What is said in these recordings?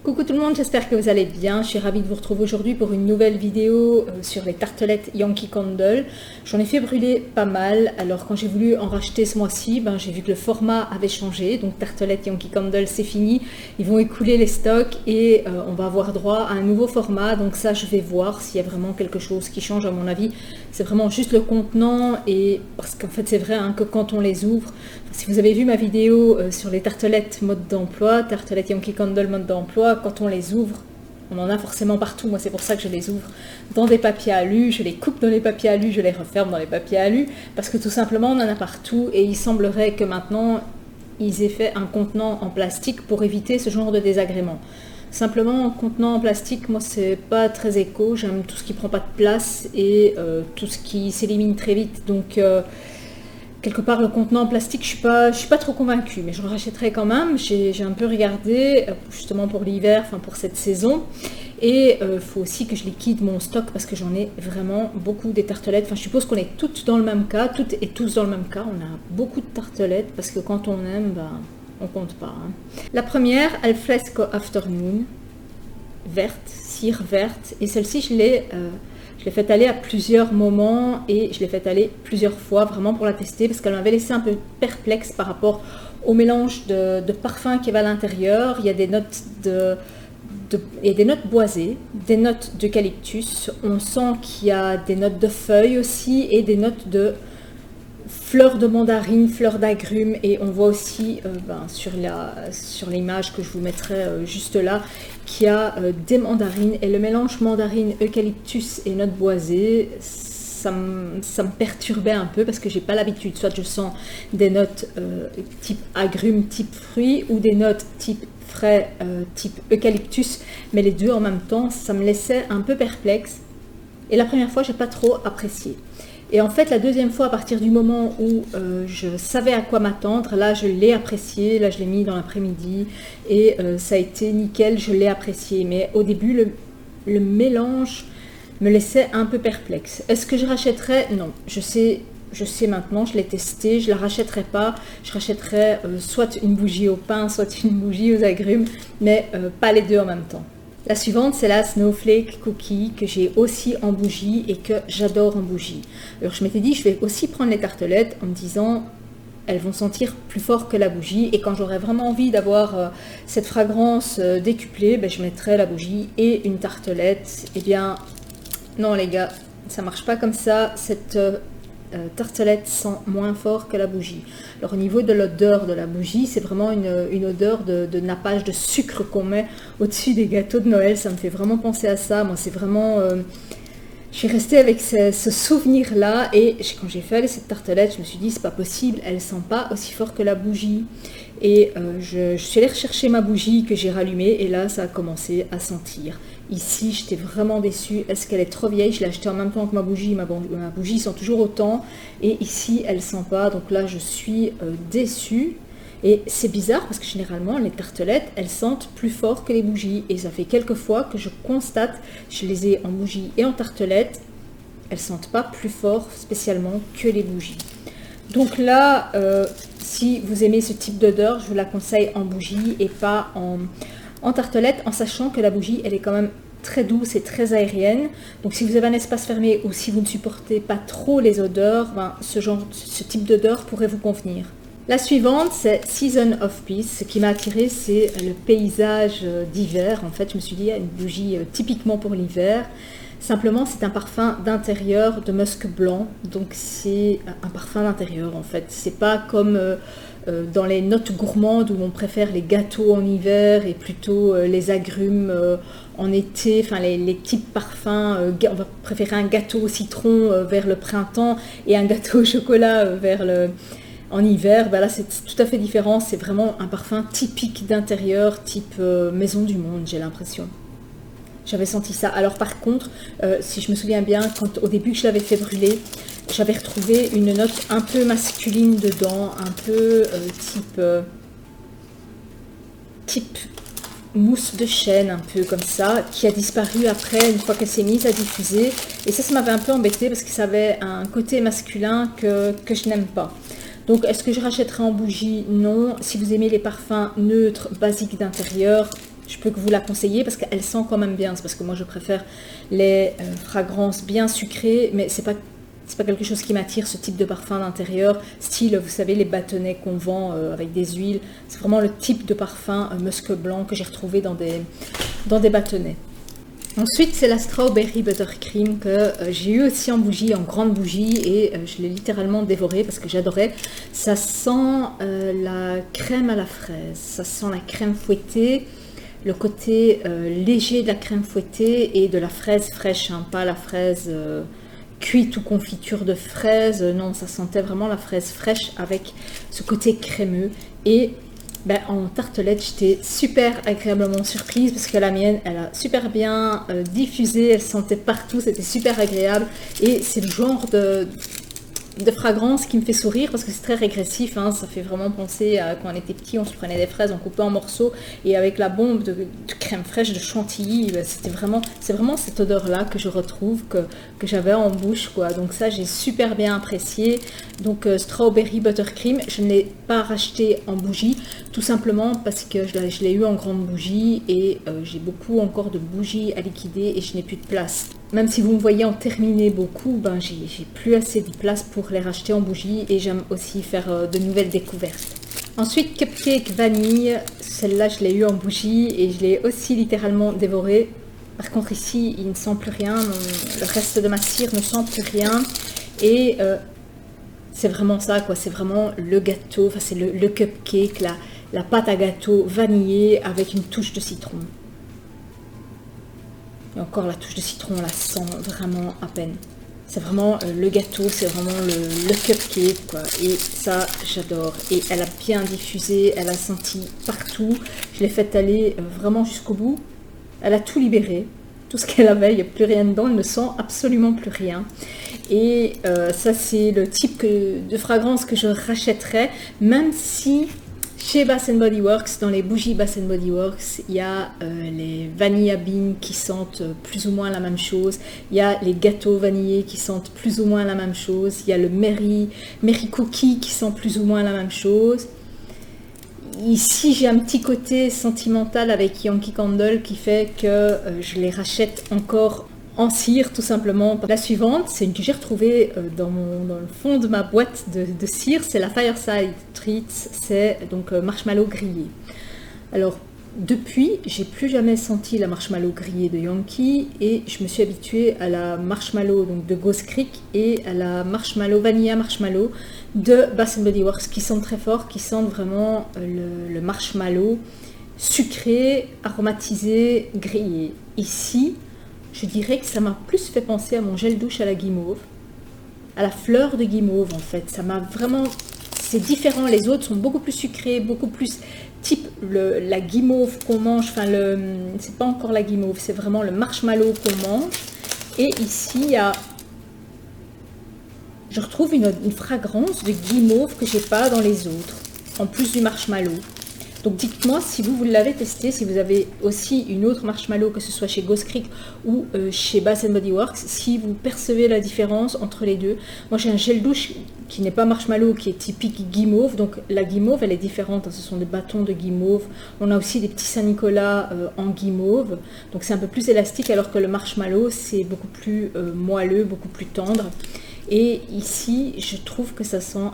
Coucou tout le monde, j'espère que vous allez bien. Je suis ravie de vous retrouver aujourd'hui pour une nouvelle vidéo sur les tartelettes Yankee Candle. J'en ai fait brûler pas mal, alors quand j'ai voulu en racheter ce mois-ci, j'ai vu que le format avait changé. Donc tartelettes Yankee Candle c'est fini, ils vont écouler les stocks et on va avoir droit à un nouveau format. Donc ça je vais voir s'il y a vraiment quelque chose qui change. À mon avis c'est vraiment juste le contenant, et parce qu'en fait c'est vrai que quand on les ouvre, si vous avez vu ma vidéo sur les tartelettes mode d'emploi, tartelettes Yankee Candle mode d'emploi, quand on les ouvre, on en a forcément partout. Moi c'est pour ça que je les ouvre dans des papiers alu, je les coupe dans les papiers alu, je les referme dans les papiers alu, parce que tout simplement on en a partout, et il semblerait que maintenant ils aient fait un contenant en plastique pour éviter ce genre de désagrément. Simplement, un contenant en plastique, moi c'est pas très éco, j'aime tout ce qui prend pas de place et tout ce qui s'élimine très vite, donc quelque part le contenant en plastique je suis pas trop convaincue, mais je le rachèterai quand même. J'ai un peu regardé justement pour l'hiver, pour cette saison, et il faut aussi que je liquide mon stock parce que j'en ai vraiment beaucoup des tartelettes. Je suppose qu'on est toutes dans le même cas, toutes et tous dans le même cas, on a beaucoup de tartelettes parce que quand on aime, on compte pas. La première, Al Fresco Afternoon, verte, cire verte, et celle-ci je l'ai faite aller à plusieurs moments et je l'ai faite aller plusieurs fois vraiment pour la tester, parce qu'elle m'avait laissé un peu perplexe par rapport au mélange de parfums qu'il y avait à l'intérieur. Il y a des notes il y a des notes boisées, des notes d'eucalyptus, on sent qu'il y a des notes de feuilles aussi et des notes de fleurs de mandarine, fleurs d'agrumes, et on voit aussi sur l'image que je vous mettrai juste là qu'il y a des mandarines, et le mélange mandarine, eucalyptus et notes boisées, ça me perturbait un peu parce que j'ai pas l'habitude. Soit je sens des notes type agrumes, type fruits, ou des notes type frais, type eucalyptus, mais les deux en même temps, ça me laissait un peu perplexe, et la première fois j'ai pas trop apprécié. Et en fait, la deuxième fois, à partir du moment où je savais à quoi m'attendre, là, je l'ai apprécié. Là, je l'ai mis dans l'après-midi et ça a été nickel, je l'ai apprécié. Mais au début, le mélange me laissait un peu perplexe. Est-ce que je rachèterais? Non, je sais maintenant, je l'ai testé, je ne la rachèterai pas. Je rachèterai soit une bougie au pain, soit une bougie aux agrumes, mais pas les deux en même temps. La suivante, c'est la Snowflake Cookie, que j'ai aussi en bougie et que j'adore en bougie. Alors je m'étais dit, je vais aussi prendre les tartelettes en me disant, elles vont sentir plus fort que la bougie, et quand j'aurai vraiment envie d'avoir cette fragrance décuplée, je mettrai la bougie et une tartelette. Eh bien, non les gars, ça marche pas comme ça. Cette tartelette sent moins fort que la bougie. Alors au niveau de l'odeur de la bougie, c'est vraiment une odeur de nappage de sucre qu'on met au-dessus des gâteaux de Noël. Ça me fait vraiment penser à ça. Moi c'est vraiment... je suis restée avec ce souvenir-là, et quand j'ai fait cette tartelette, je me suis dit c'est pas possible, elle sent pas aussi fort que la bougie. Et je suis allée rechercher ma bougie que j'ai rallumée, et là ça a commencé à sentir. Ici j'étais vraiment déçue. Est-ce qu'elle est trop vieille? Je l'ai achetée en même temps que ma bougie sent toujours autant, et ici elle sent pas, donc là je suis déçue. Et c'est bizarre parce que généralement les tartelettes elles sentent plus fort que les bougies, et ça fait quelques fois que je constate, je les ai en bougie et en tartelette, elles sentent pas plus fort spécialement que les bougies. Donc là si vous aimez ce type d'odeur, je vous la conseille en bougie et pas en tartelette, en sachant que la bougie elle est quand même très douce et très aérienne. Donc si vous avez un espace fermé ou si vous ne supportez pas trop les odeurs, ce type d'odeur pourrait vous convenir. La suivante, c'est Season of Peace. Ce qui m'a attiré, c'est le paysage d'hiver. En fait, je me suis dit, une bougie typiquement pour l'hiver. Simplement, c'est un parfum d'intérieur de musc blanc. Donc, c'est un parfum d'intérieur, en fait. C'est pas comme dans les notes gourmandes où on préfère les gâteaux en hiver et plutôt les agrumes en été. Les types parfums, on va préférer un gâteau au citron vers le printemps et un gâteau au chocolat en hiver. Là c'est tout à fait différent, c'est vraiment un parfum typique d'intérieur, type maison du monde, j'ai l'impression. J'avais senti ça. Alors par contre, si je me souviens bien, au début que je l'avais fait brûler, j'avais retrouvé une note un peu masculine dedans, un peu type mousse de chêne, un peu comme ça, qui a disparu après une fois qu'elle s'est mise à diffuser. Et ça m'avait un peu embêté parce que ça avait un côté masculin que je n'aime pas. Donc, est-ce que je rachèterai en bougie? Non. Si vous aimez les parfums neutres, basiques d'intérieur, je peux que vous la conseiller parce qu'elle sent quand même bien. C'est parce que moi je préfère les fragrances bien sucrées, mais c'est pas quelque chose qui m'attire, ce type de parfum d'intérieur, style, vous savez, les bâtonnets qu'on vend avec des huiles. C'est vraiment le type de parfum musc blanc que j'ai retrouvé dans des bâtonnets. Ensuite, c'est la Strawberry Buttercream que j'ai eu aussi en bougie, en grande bougie, et je l'ai littéralement dévoré parce que j'adorais. Ça sent la crème à la fraise, ça sent la crème fouettée, le côté léger de la crème fouettée et de la fraise fraîche, hein, pas la fraise cuite ou confiture de fraise, non, ça sentait vraiment la fraise fraîche avec ce côté crémeux. Et en tartelette, j'étais super agréablement surprise parce que la mienne, elle a super bien diffusé, elle sentait partout, c'était super agréable. Et c'est le genre de fragrance qui me fait sourire parce que c'est très régressif, hein. Ça fait vraiment penser à quand on était petit, on se prenait des fraises, on coupait en morceaux et avec la bombe de crème fraîche, de chantilly, c'est vraiment cette odeur-là que je retrouve, que j'avais en bouche, quoi. Donc ça, j'ai super bien apprécié. Donc Strawberry Buttercream, je ne l'ai pas racheté en bougie, tout simplement parce que je l'ai eu en grande bougie et j'ai beaucoup encore de bougies à liquider et je n'ai plus de place. Même si vous me voyez en terminer beaucoup, j'ai plus assez de place pour les racheter en bougie et j'aime aussi faire de nouvelles découvertes. Ensuite, Cupcake Vanille, celle-là je l'ai eu en bougie et je l'ai aussi littéralement dévorée. Par contre ici, il ne sent plus rien, le reste de ma cire ne sent plus rien et c'est vraiment ça, quoi. C'est vraiment le gâteau, enfin c'est le cupcake, la pâte à gâteau vanillée avec une touche de citron. Et encore la touche de citron, on la sent vraiment à peine. C'est vraiment le gâteau, c'est vraiment le cupcake, quoi. Et ça, j'adore. Et elle a bien diffusé, elle a senti partout. Je l'ai fait aller vraiment jusqu'au bout. Elle a tout libéré. Tout ce qu'elle avait, il n'y a plus rien dedans. Elle ne sent absolument plus rien. Et ça, c'est le type de fragrance que je rachèterais, même si... Chez Bath Body Works, dans les bougies Bath Body Works, il y a les Vanilla Bean qui sentent plus ou moins la même chose. Il y a les gâteaux vanillés qui sentent plus ou moins la même chose. Il y a le Mary Cookie qui sent plus ou moins la même chose. Ici, j'ai un petit côté sentimental avec Yankee Candle qui fait que je les rachète encore en cire, tout simplement. La suivante, c'est une que j'ai retrouvée dans le fond de ma boîte de cire, c'est la Fireside Treats, c'est donc marshmallow grillé. Alors, depuis, j'ai plus jamais senti la marshmallow grillée de Yankee et je me suis habituée à la marshmallow donc de Ghost Creek et à la marshmallow vanilla marshmallow de Bath Body Works qui sentent très fort, qui sentent vraiment le marshmallow sucré, aromatisé, grillé. Ici, je dirais que ça m'a plus fait penser à mon gel douche à la guimauve, à la fleur de guimauve en fait. Ça m'a vraiment... C'est différent, les autres sont beaucoup plus sucrés, beaucoup plus type la guimauve qu'on mange, enfin c'est pas encore la guimauve, c'est vraiment le marshmallow qu'on mange. Et ici, il y a... Je retrouve une fragrance de guimauve que j'ai pas dans les autres, en plus du marshmallow. Donc dites-moi si vous l'avez testé, si vous avez aussi une autre marshmallow, que ce soit chez Ghost Creek ou chez Bath Body Works, si vous percevez la différence entre les deux. Moi j'ai un gel douche qui n'est pas marshmallow, qui est typique guimauve. Donc la guimauve elle est différente, hein, ce sont des bâtons de guimauve. On a aussi des petits Saint-Nicolas en guimauve. Donc c'est un peu plus élastique alors que le marshmallow c'est beaucoup plus moelleux, beaucoup plus tendre. Et ici je trouve que ça sent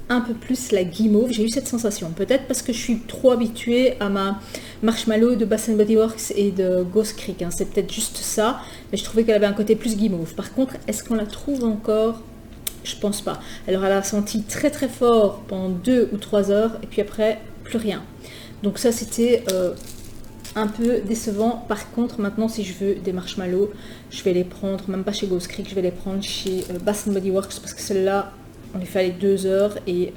un peu plus la guimauve, j'ai eu cette sensation, peut-être parce que je suis trop habituée à ma marshmallow de Bath Body Works et de Ghost Creek, hein. C'est peut-être juste ça, mais je trouvais qu'elle avait un côté plus guimauve. Par contre, est-ce qu'on la trouve encore? Je pense pas. Alors elle a senti très très fort pendant 2 ou 3 heures et puis après plus rien. Donc ça c'était un peu décevant. Par contre maintenant si je veux des marshmallows, je vais les prendre, même pas chez Ghost Creek, je vais les prendre chez Bath Body Works parce que celle-là on les fait aller 2 heures et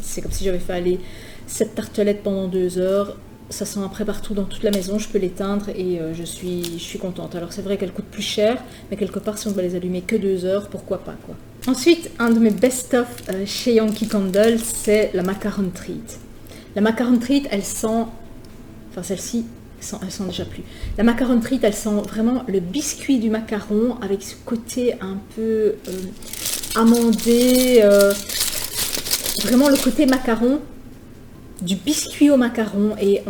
c'est comme si j'avais fait aller 7 tartelettes pendant 2 heures. Ça sent après partout dans toute la maison, je peux l'éteindre et je suis contente. Alors c'est vrai qu'elle coûte plus cher, mais quelque part si on doit les allumer que 2 heures, pourquoi pas quoi. Ensuite, un de mes best-of chez Yankee Candle, c'est la Macaron Treat. La Macaron Treat, elle sent, enfin celle-ci, elle sent déjà plus. La Macaron Treat, elle sent vraiment le biscuit du macaron avec ce côté un peu amandé, vraiment le côté macaron. du biscuit au macaron et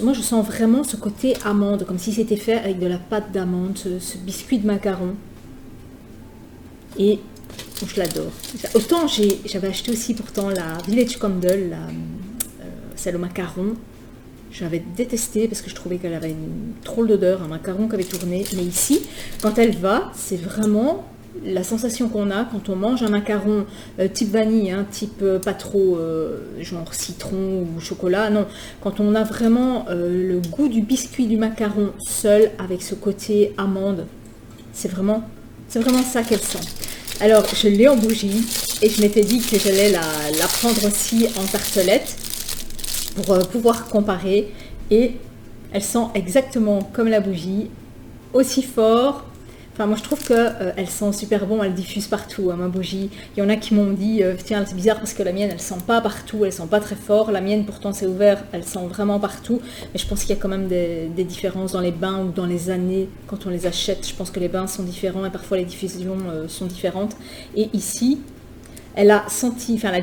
moi je sens vraiment ce côté amande, comme si c'était fait avec de la pâte d'amande, ce biscuit de macaron. Et je l'adore. Autant j'avais acheté aussi pourtant la Village Candle, celle au macaron. J'avais détesté parce que je trouvais qu'elle avait une drôle d'odeur, un macaron qui avait tourné. Mais ici, quand elle va, c'est vraiment la sensation qu'on a quand on mange un macaron type vanille, hein, type pas trop genre citron ou chocolat. Non, quand on a vraiment le goût du biscuit du macaron seul avec ce côté amande, c'est vraiment ça qu'elle sent. Alors, je l'ai en bougie et je m'étais dit que j'allais la prendre aussi en tartelette pour pouvoir comparer. Et elle sent exactement comme la bougie, aussi fort. Enfin, moi je trouve qu'elle sent super bon, elle diffuse partout, hein, ma bougie. Il y en a qui m'ont dit, tiens, c'est bizarre parce que la mienne, elle sent pas partout, elle sent pas très fort. La mienne, pourtant, c'est ouvert, elle sent vraiment partout. Mais je pense qu'il y a quand même des différences dans les bains ou dans les années quand on les achète. Je pense que les bains sont différents et parfois les diffusions sont différentes. Et ici, elle a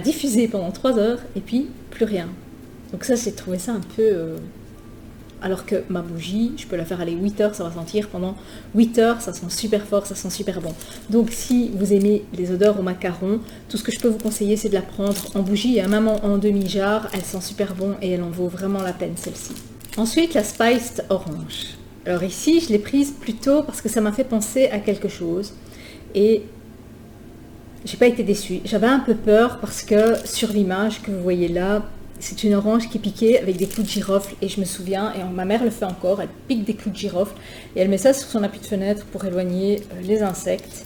diffusé pendant 3 heures et puis plus rien. Donc ça, j'ai trouvé ça un peu... Alors que ma bougie, je peux la faire aller 8 heures, ça va sentir pendant 8 heures, ça sent super fort, ça sent super bon. Donc si vous aimez les odeurs au macaron, tout ce que je peux vous conseiller, c'est de la prendre en bougie, et même en demi-jarre, elle sent super bon et elle en vaut vraiment la peine celle-ci. Ensuite, la Spiced Orange. Alors ici, je l'ai prise plutôt parce que ça m'a fait penser à quelque chose. Et j'ai pas été déçue. J'avais un peu peur parce que sur l'image que vous voyez là, c'est une orange qui piquait avec des clous de girofle et je me souviens, et ma mère le fait encore, elle pique des clous de girofle et elle met ça sur son appui de fenêtre pour éloigner les insectes.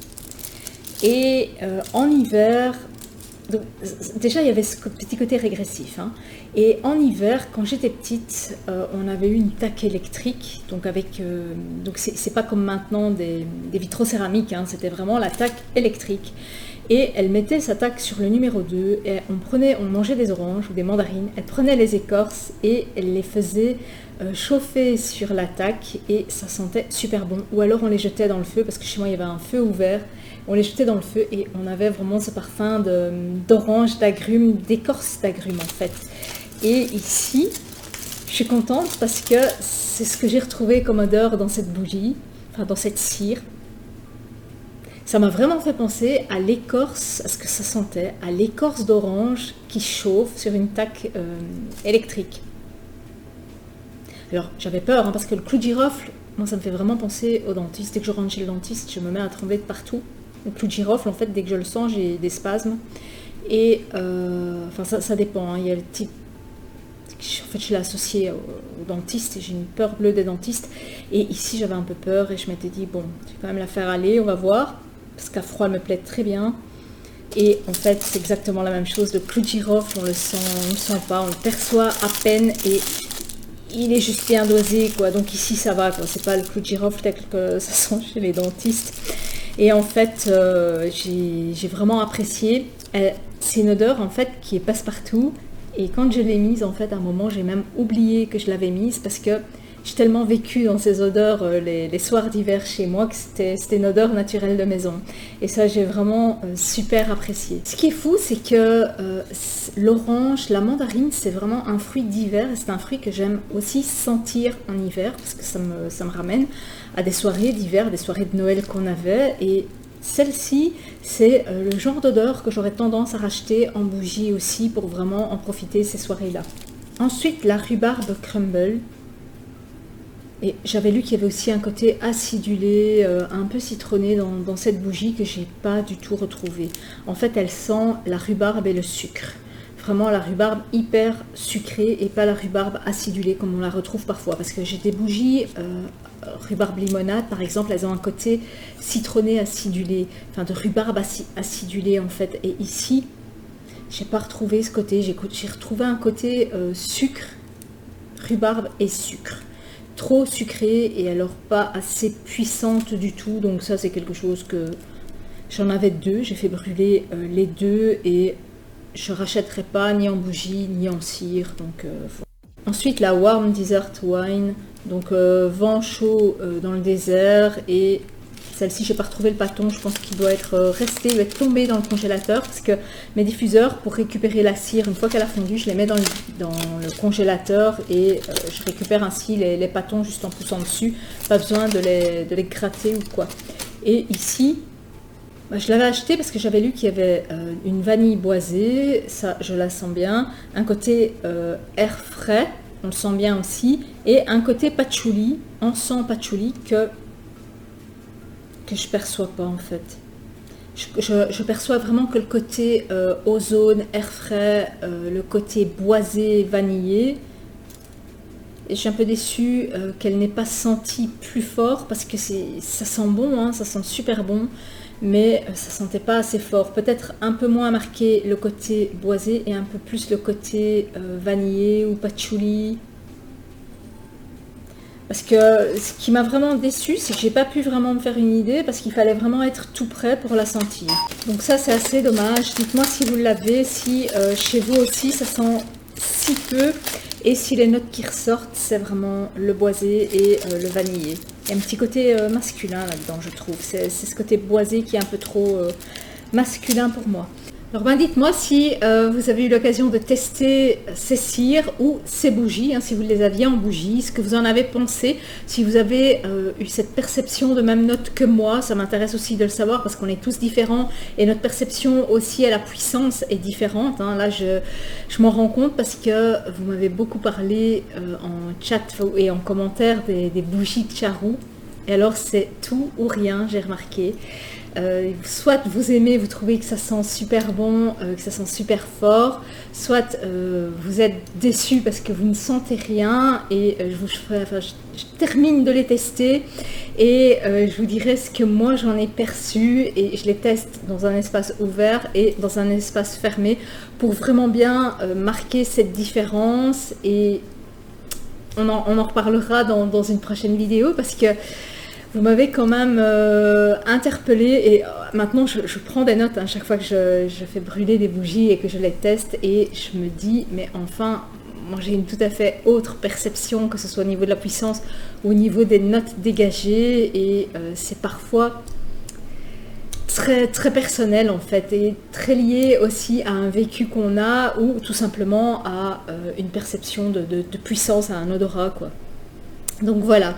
Et en hiver, donc, déjà il y avait ce petit côté régressif, hein. Et en hiver, quand j'étais petite, on avait eu une taque électrique, donc c'est pas comme maintenant des vitraux céramiques, hein, c'était vraiment la taque électrique. Et elle mettait sa taque sur le numéro 2 et on mangeait des oranges ou des mandarines, elle prenait les écorces et elle les faisait chauffer sur la taque et ça sentait super bon. Ou alors on les jetait dans le feu parce que chez moi il y avait un feu ouvert, on les jetait dans le feu et on avait vraiment ce parfum d'orange, d'agrumes, d'écorce d'agrumes en fait. Et ici, je suis contente parce que c'est ce que j'ai retrouvé comme odeur dans cette bougie, enfin dans cette cire. Ça m'a vraiment fait penser à l'écorce, à ce que ça sentait, à l'écorce d'orange qui chauffe sur une taque électrique. Alors j'avais peur, hein, parce que le clou de girofle, moi ça me fait vraiment penser au dentiste. Dès que je rentre chez le dentiste, je me mets à trembler de partout. Le clou de girofle, en fait, dès que je le sens, j'ai des spasmes. Et ça dépend, hein. Il y a le type... En fait, je l'ai associé au dentiste et j'ai une peur bleue des dentistes. Et ici, j'avais un peu peur et je m'étais dit, bon, je vais quand même la faire aller, on va voir. Parce qu'à froid, elle me plaît très bien. Et en fait, c'est exactement la même chose. Le clou de girofle, on le sent pas, on le perçoit à peine et il est juste bien dosé, quoi. Donc ici, ça va, quoi. C'est pas le clou de girofle tel que ça sent chez les dentistes. Et en fait, j'ai vraiment apprécié. C'est une odeur, en fait, qui est passe-partout. Et quand je l'ai mise, en fait, à un moment, j'ai même oublié que je l'avais mise parce que j'ai tellement vécu dans ces odeurs les soirs d'hiver chez moi que c'était une odeur naturelle de maison. Et ça, j'ai vraiment super apprécié. Ce qui est fou, c'est que l'orange, la mandarine, c'est vraiment un fruit d'hiver. Et c'est un fruit que j'aime aussi sentir en hiver parce que ça me ramène à des soirées d'hiver, des soirées de Noël qu'on avait. Et celle-ci, c'est le genre d'odeur que j'aurais tendance à racheter en bougie aussi pour vraiment en profiter ces soirées-là. Ensuite, la rhubarbe crumble. Et j'avais lu qu'il y avait aussi un côté acidulé, un peu citronné dans cette bougie que j'ai pas du tout retrouvé. En fait, elle sent la rhubarbe et le sucre. Vraiment la rhubarbe hyper sucrée et pas la rhubarbe acidulée comme on la retrouve parfois. Parce que j'ai des bougies rhubarbe limonade, par exemple, elles ont un côté citronné acidulé, enfin de rhubarbe acidulée en fait. Et ici, j'ai pas retrouvé ce côté. J'ai retrouvé un côté sucre, rhubarbe et sucre. Trop sucrée et alors pas assez puissante du tout, donc ça c'est quelque chose que j'en avais 2, j'ai fait brûler les 2 et je rachèterai pas ni en bougie ni en cire, donc voilà. Ensuite la Warm Desert Wine, donc vent chaud dans le désert et Celle-ci, j'ai pas retrouvé le pâton, je pense qu'il doit être resté, il doit être tombé dans le congélateur parce que mes diffuseurs, pour récupérer la cire, une fois qu'elle a fondu, je les mets dans le congélateur et je récupère ainsi les pâtons juste en poussant dessus. Pas besoin de les gratter ou quoi. Et ici, je l'avais acheté parce que j'avais lu qu'il y avait une vanille boisée, ça je la sens bien, un côté air frais, on le sent bien aussi, et un côté patchouli, encens patchouli que je perçois pas en fait. Je perçois vraiment que le côté ozone, air frais, le côté boisé, vanillé. Et je suis un peu déçue qu'elle n'ait pas senti plus fort parce que ça sent bon, hein, ça sent super bon, mais ça sentait pas assez fort. Peut-être un peu moins marqué le côté boisé et un peu plus le côté vanillé ou patchouli. Parce que ce qui m'a vraiment déçue, c'est que j'ai pas pu vraiment me faire une idée parce qu'il fallait vraiment être tout prêt pour la sentir. Donc ça, c'est assez dommage. Dites-moi si vous l'avez, si chez vous aussi ça sent si peu et si les notes qui ressortent, c'est vraiment le boisé et le vanillé. Il y a un petit côté masculin là-dedans, je trouve. C'est ce côté boisé qui est un peu trop masculin pour moi. Alors ben dites-moi si vous avez eu l'occasion de tester ces cires ou ces bougies, hein, si vous les aviez en bougie, ce que vous en avez pensé, si vous avez eu cette perception de même note que moi, ça m'intéresse aussi de le savoir parce qu'on est tous différents et notre perception aussi à la puissance est différente. Hein. Là je m'en rends compte parce que vous m'avez beaucoup parlé en chat et en commentaire des bougies de charroux. Et alors c'est tout ou rien, j'ai remarqué. Soit vous aimez, vous trouvez que ça sent super bon, que ça sent super fort, soit vous êtes déçu parce que vous ne sentez rien et je termine de les tester et je vous dirai ce que moi j'en ai perçu et je les teste dans un espace ouvert et dans un espace fermé pour vraiment bien marquer cette différence et on en reparlera dans une prochaine vidéo parce que vous m'avez quand même interpellée et maintenant je prends des notes chaque fois que je fais brûler des bougies et que je les teste et je me dis mais enfin moi j'ai une tout à fait autre perception que ce soit au niveau de la puissance ou au niveau des notes dégagées et c'est parfois très, très personnel en fait et très lié aussi à un vécu qu'on a ou tout simplement à une perception de puissance, à un odorat quoi. Donc voilà.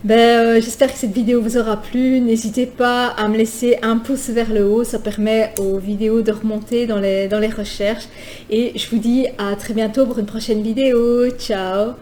J'espère que cette vidéo vous aura plu. N'hésitez pas à me laisser un pouce vers le haut, ça permet aux vidéos de remonter dans les recherches. Et je vous dis à très bientôt pour une prochaine vidéo. Ciao!